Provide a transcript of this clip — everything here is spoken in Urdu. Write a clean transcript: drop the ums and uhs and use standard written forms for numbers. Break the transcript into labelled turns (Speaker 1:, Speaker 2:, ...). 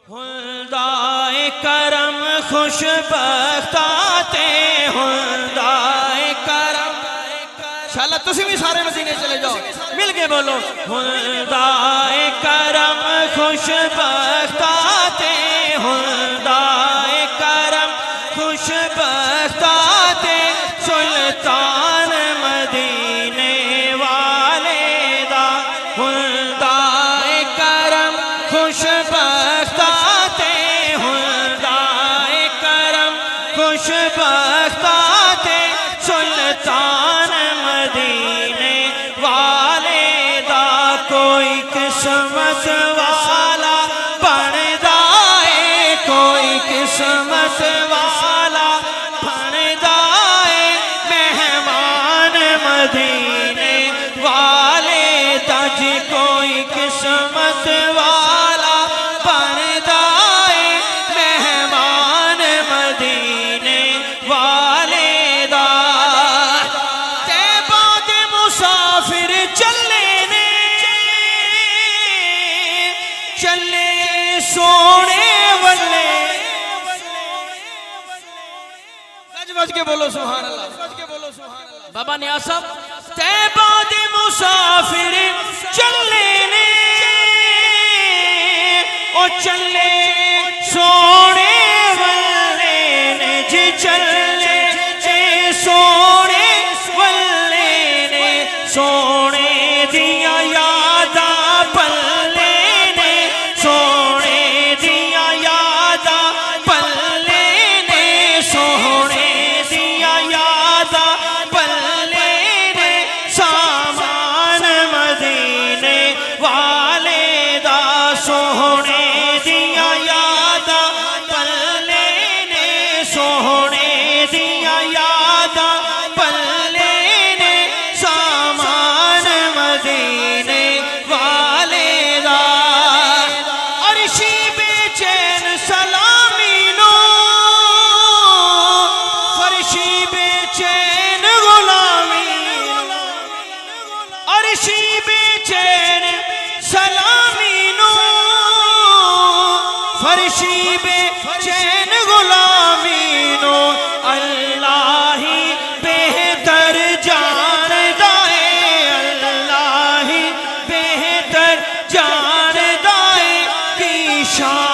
Speaker 1: ہندائے کرم خوش بختاتے ہندائے کرم انشاءاللہ تسی بھی سارے مدینے چلے جاؤ مل کے بولو ہندائے کرم خوش بختاتے ہندائے کرم خوش بختاتے سلطان مدینے والے دا ہندائے کرم خوش بختاتے ہندائے کرم خوش بختاتے سلطان مدینے والے دا کوئی قسمت والا بندا ہے کوئی قسمت والا بندا ہے مہمان مدینے والے دا جی کوئی قسمت والا بندا ہے مہمان مدینے والے دا طیبہ دے مسافر چلے نے چلے سونے والے گج بج کے بولو سبحان اللہ بابا نیاز صاحب طیبہ دے مسافر چلے نے او چلے سونے والے نے جی چلے سونے والے نے سونے دیا یاداں پلے نے سونے دیا یاداں پلے نے سونے دیا یاداں پلے نے سامان مدینے والے دا سونے دیا یاداں پلے نے سونے دیا یاداں پلے نے سامان مدینے والے دا عرشی بے چین سلامی نو فرشی بے چین غلامی عرشی بے چین سلامی نو فرشی بے چین غلامی نو اللہ ہی بہتر جاندا ہے اللہ ہی بہتر جاندا ہے کی شان